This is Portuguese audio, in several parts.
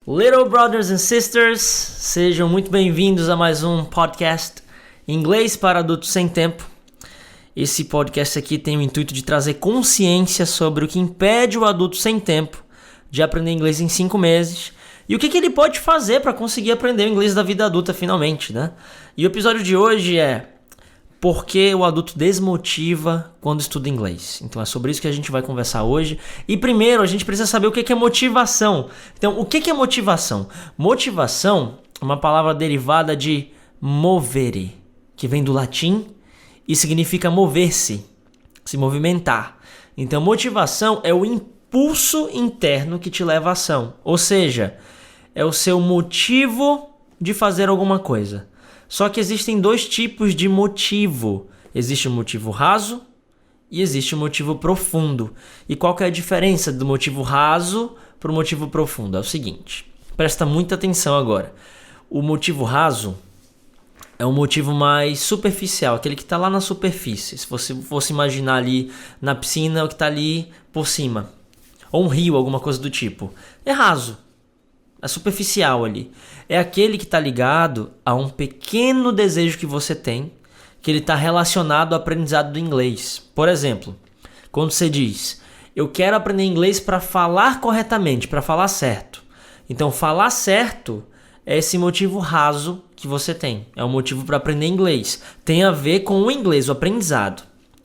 Little brothers and sisters, sejam muito bem-vindos a mais um podcast Inglês para Adultos Sem Tempo. Esse podcast aqui tem o intuito de trazer consciência sobre o que impede o adulto sem tempo de aprender inglês em 5 meses e o que ele pode fazer para conseguir aprender o inglês da vida adulta finalmente, né? E o episódio de hoje é por que o adulto desmotiva quando estuda inglês. Então é sobre isso que a gente vai conversar hoje. E primeiro a gente precisa saber o que é motivação. Então o que é motivação? Motivação é uma palavra derivada de movere, que vem do latim e significa mover-se, se movimentar. Então motivação é o impulso interno que te leva à ação. Ou seja, é o seu motivo de fazer alguma coisa. Só que existem 2 tipos de motivo. Existe o motivo raso e existe o motivo profundo. E qual que é a diferença do motivo raso para o motivo profundo? É o seguinte, presta muita atenção agora. O motivo raso é um motivo mais superficial, aquele que está lá na superfície. Se você fosse imaginar ali na piscina, o que está ali por cima. Ou um rio, alguma coisa do tipo. É raso. É superficial ali. É aquele que está ligado a um pequeno desejo que você tem, que ele está relacionado ao aprendizado do inglês. Por exemplo, quando você diz, eu quero aprender inglês para falar corretamente, para falar certo. Então, falar certo é esse motivo raso que você tem. É um motivo para aprender inglês. Tem a ver com o inglês, o aprendizado.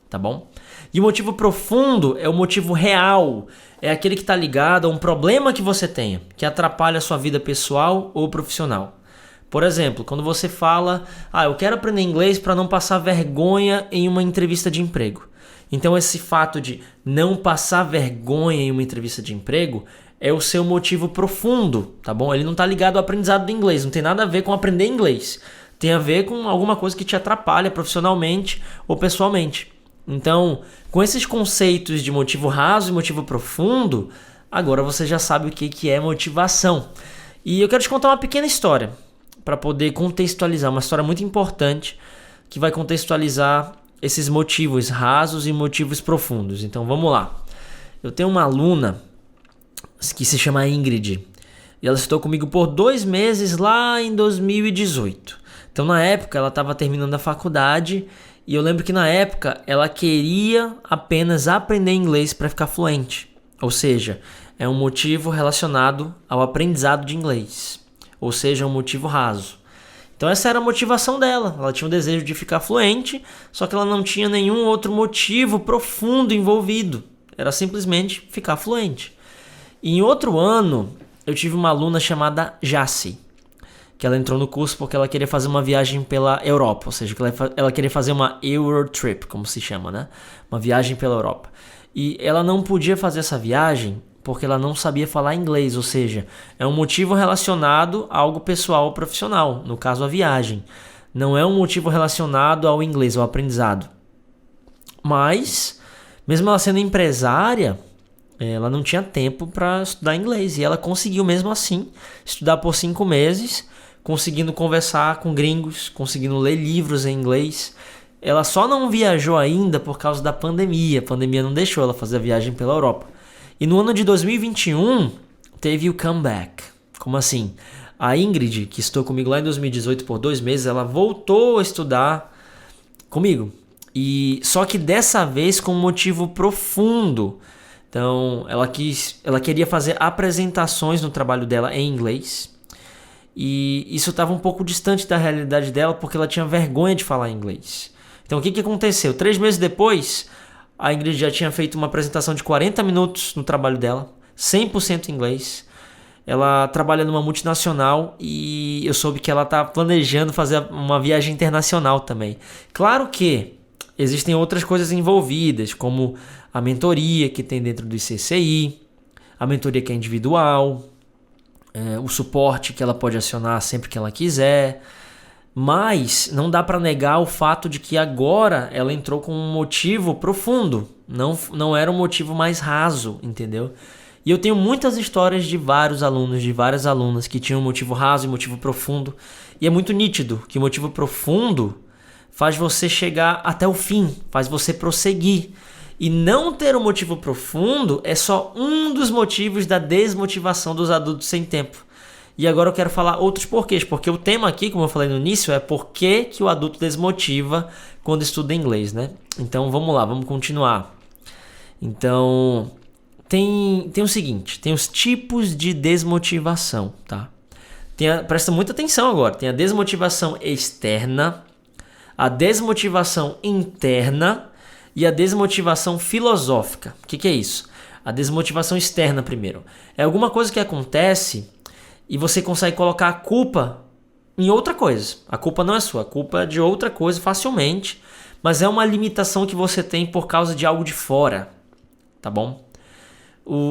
Tá bom? E o motivo profundo é o motivo real. É aquele que está ligado a um problema que você tenha, que atrapalha a sua vida pessoal ou profissional. Por exemplo, quando você fala, eu quero aprender inglês para não passar vergonha em uma entrevista de emprego. Então esse fato de não passar vergonha em uma entrevista de emprego é o seu motivo profundo, tá bom? Ele não está ligado ao aprendizado do inglês, não tem nada a ver com aprender inglês. Tem a ver com alguma coisa que te atrapalha profissionalmente ou pessoalmente. Então, com esses conceitos de motivo raso e motivo profundo, agora você já sabe o que é motivação. E eu quero te contar uma pequena história para poder contextualizar, uma história muito importante que vai contextualizar esses motivos rasos e motivos profundos. Então, vamos lá. Eu tenho uma aluna que se chama Ingrid e ela estudou comigo por 2 meses lá em 2018. Então, na época, ela estava terminando a faculdade. E eu lembro que na época ela queria apenas aprender inglês para ficar fluente. Ou seja, é um motivo relacionado ao aprendizado de inglês. Ou seja, um motivo raso. Então essa era a motivação dela. Ela tinha o desejo de ficar fluente, só que ela não tinha nenhum outro motivo profundo envolvido. Era simplesmente ficar fluente. E em outro ano, eu tive uma aluna chamada Jaci, que ela entrou no curso porque ela queria fazer uma viagem pela Europa, ou seja, ela queria fazer uma Eurotrip, como se chama, né? Uma viagem pela Europa. E ela não podia fazer essa viagem porque ela não sabia falar inglês, ou seja, é um motivo relacionado a algo pessoal ou profissional, no caso a viagem. Não é um motivo relacionado ao inglês, ao aprendizado. Mas, mesmo ela sendo empresária, ela não tinha tempo para estudar inglês e ela conseguiu mesmo assim estudar por 5 meses, conseguindo conversar com gringos, conseguindo ler livros em inglês. Ela só não viajou ainda por causa da pandemia. A pandemia não deixou ela fazer a viagem pela Europa. E no ano de 2021, teve o comeback. Como assim? A Ingrid, que estudou comigo lá em 2018 por 2 meses, ela voltou a estudar comigo. E só que dessa vez com um motivo profundo. Então, ela queria fazer apresentações no trabalho dela em inglês. E isso estava um pouco distante da realidade dela porque ela tinha vergonha de falar inglês. Então o que aconteceu? 3 meses depois, a Ingrid já tinha feito uma apresentação de 40 minutos no trabalho dela, 100% inglês. Ela trabalha numa multinacional e eu soube que ela está planejando fazer uma viagem internacional também. Claro que existem outras coisas envolvidas, como a mentoria que tem dentro do ICCI, a mentoria que é individual, o suporte que ela pode acionar sempre que ela quiser, mas não dá para negar o fato de que agora ela entrou com um motivo profundo, não era um motivo mais raso, entendeu? E eu tenho muitas histórias de vários alunos, de várias alunas que tinham um motivo raso e motivo profundo, e é muito nítido que o motivo profundo faz você chegar até o fim, faz você prosseguir. E não ter um motivo profundo é só um dos motivos da desmotivação dos adultos sem tempo. E agora eu quero falar outros porquês, porque o tema aqui, como eu falei no início, é por que o adulto desmotiva quando estuda inglês, né? Então vamos lá, vamos continuar. Então tem o seguinte, tem os tipos de desmotivação, tá? Presta muita atenção agora, tem a desmotivação externa, a desmotivação interna e a desmotivação filosófica. O que é isso? A desmotivação externa primeiro. É alguma coisa que acontece e você consegue colocar a culpa em outra coisa. A culpa não é sua, a culpa é de outra coisa facilmente, mas é uma limitação que você tem por causa de algo de fora, tá bom?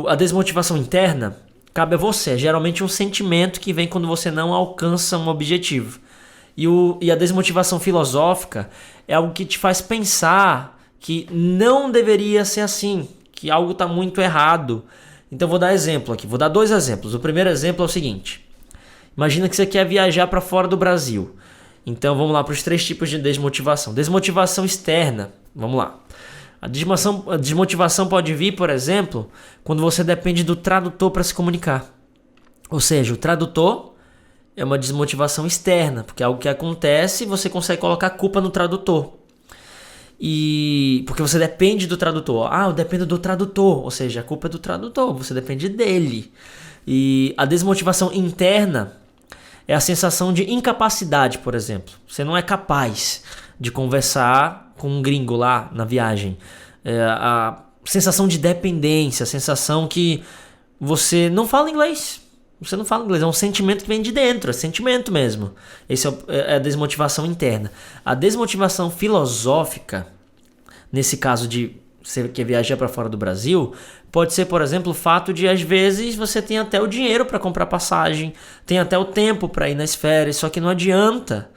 A desmotivação interna cabe a você, é geralmente um sentimento que vem quando você não alcança um objetivo. E a desmotivação filosófica é algo que te faz pensar que não deveria ser assim, que algo está muito errado. Então vou dar exemplo aqui, vou dar 2 exemplos. O primeiro exemplo é o seguinte: imagina que você quer viajar para fora do Brasil. Então vamos lá para os 3 tipos de desmotivação. Desmotivação externa, vamos lá. A desmotivação pode vir, por exemplo, quando você depende do tradutor para se comunicar. Ou seja, o tradutor é uma desmotivação externa, porque é algo que acontece e você consegue colocar a culpa no tradutor. E porque você depende do tradutor. Eu dependo do tradutor, ou seja, a culpa é do tradutor, você depende dele. E a desmotivação interna é a sensação de incapacidade, por exemplo. Você não é capaz de conversar com um gringo lá na viagem. A sensação de dependência, a sensação que você não fala inglês. Você não fala inglês, é um sentimento que vem de dentro, é sentimento mesmo. Esse é a desmotivação interna. A desmotivação filosófica, nesse caso de você quer viajar para fora do Brasil, pode ser, por exemplo, o fato de às vezes você tem até o dinheiro para comprar passagem, tem até o tempo para ir nas férias, só que não adianta,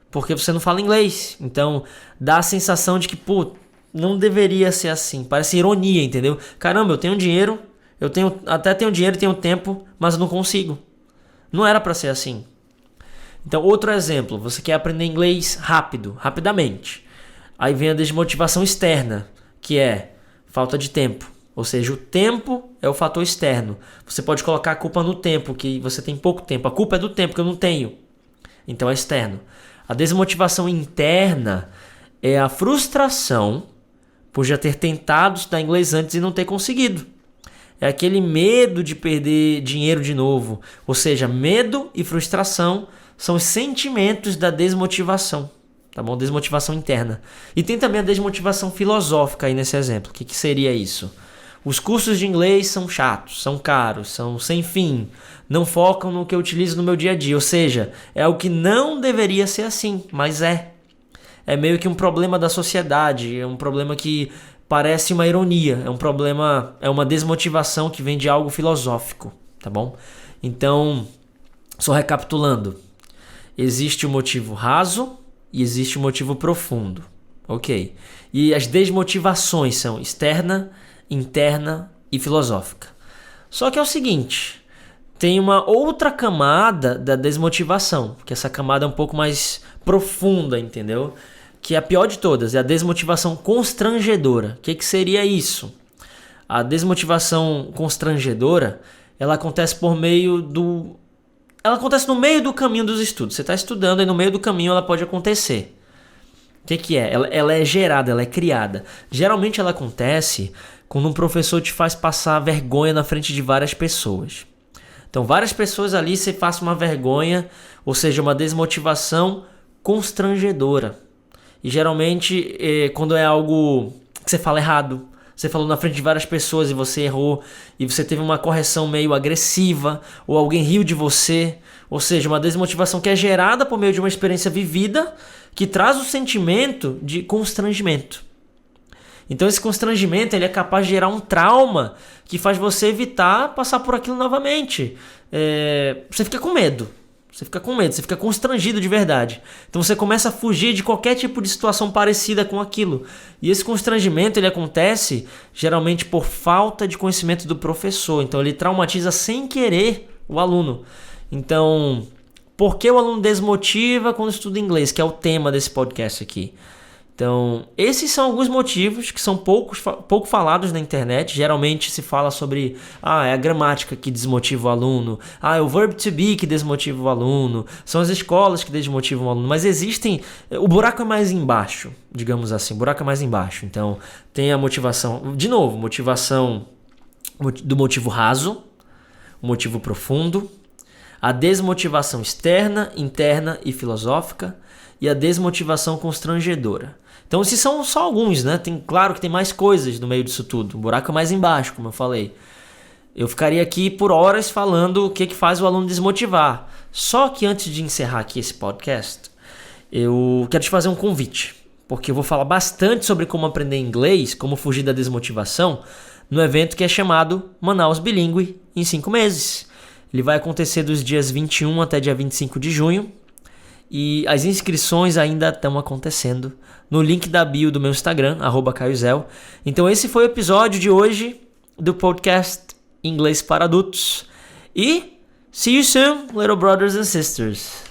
porque você não fala inglês. Então dá a sensação de que, não deveria ser assim. Parece ironia, entendeu? Caramba, eu tenho dinheiro, até tenho dinheiro, tenho tempo, mas eu não consigo. Não era para ser assim. Então, outro exemplo, você quer aprender inglês rapidamente. Aí vem a desmotivação externa, que é falta de tempo. Ou seja, o tempo é o fator externo. Você pode colocar a culpa no tempo, que você tem pouco tempo. A culpa é do tempo que eu não tenho. Então é externo. A desmotivação interna é a frustração por já ter tentado estudar inglês antes e não ter conseguido. É aquele medo de perder dinheiro de novo. Ou seja, medo e frustração são os sentimentos da desmotivação. Tá bom? Desmotivação interna. E tem também a desmotivação filosófica aí nesse exemplo. O que seria isso? Os cursos de inglês são chatos, são caros, são sem fim. Não focam no que eu utilizo no meu dia a dia. Ou seja, é o que não deveria ser assim, mas é. É meio que um problema da sociedade. É um problema que parece uma ironia. É um problema, é uma desmotivação que vem de algo filosófico. Tá bom? Então, só recapitulando. Existe o motivo raso e existe o motivo profundo. Ok. E as desmotivações são externa, interna e filosófica. Só que é o seguinte, tem uma outra camada da desmotivação, que essa camada é um pouco mais profunda, entendeu? Que é a pior de todas, é a desmotivação constrangedora. O que seria isso? A desmotivação constrangedora, ela acontece ela acontece no meio do caminho dos estudos. Você está estudando e no meio do caminho ela pode acontecer. O que é? Ela é gerada, ela é criada. Geralmente ela acontece quando um professor te faz passar vergonha na frente de várias pessoas. Então, várias pessoas ali você passa uma vergonha, ou seja, uma desmotivação constrangedora. E geralmente, quando é algo que você fala errado, você falou na frente de várias pessoas e você errou, e você teve uma correção meio agressiva, ou alguém riu de você, ou seja, uma desmotivação que é gerada por meio de uma experiência vivida que traz o sentimento de constrangimento. Então esse constrangimento ele é capaz de gerar um trauma que faz você evitar passar por aquilo novamente. Você fica com medo. Você fica constrangido de verdade. Então você começa a fugir de qualquer tipo de situação parecida com aquilo. E esse constrangimento ele acontece geralmente por falta de conhecimento do professor. Então ele traumatiza sem querer o aluno. Então, por que o aluno desmotiva quando estuda inglês? Que é o tema desse podcast aqui. Então, esses são alguns motivos que são pouco falados na internet. Geralmente se fala sobre é a gramática que desmotiva o aluno, é o verb to be que desmotiva o aluno, são as escolas que desmotivam o aluno, mas o buraco é mais embaixo, digamos assim, o buraco é mais embaixo. Então, tem a motivação, de novo, motivação do motivo raso, o motivo profundo, a desmotivação externa, interna e filosófica, e a desmotivação constrangedora. Então esses são só alguns, né? Claro que tem mais coisas no meio disso tudo. O buraco é mais embaixo, como eu falei. Eu ficaria aqui por horas falando o que faz o aluno desmotivar. Só que antes de encerrar aqui esse podcast, eu quero te fazer um convite. Porque eu vou falar bastante sobre como aprender inglês, como fugir da desmotivação, no evento que é chamado Manaus Bilíngue em 5 meses. Ele vai acontecer dos dias 21 até dia 25 de junho. E as inscrições ainda estão acontecendo no link da bio do meu Instagram, @caiozel. Então esse foi o episódio de hoje do podcast Inglês para Adultos. E see you soon, little brothers and sisters.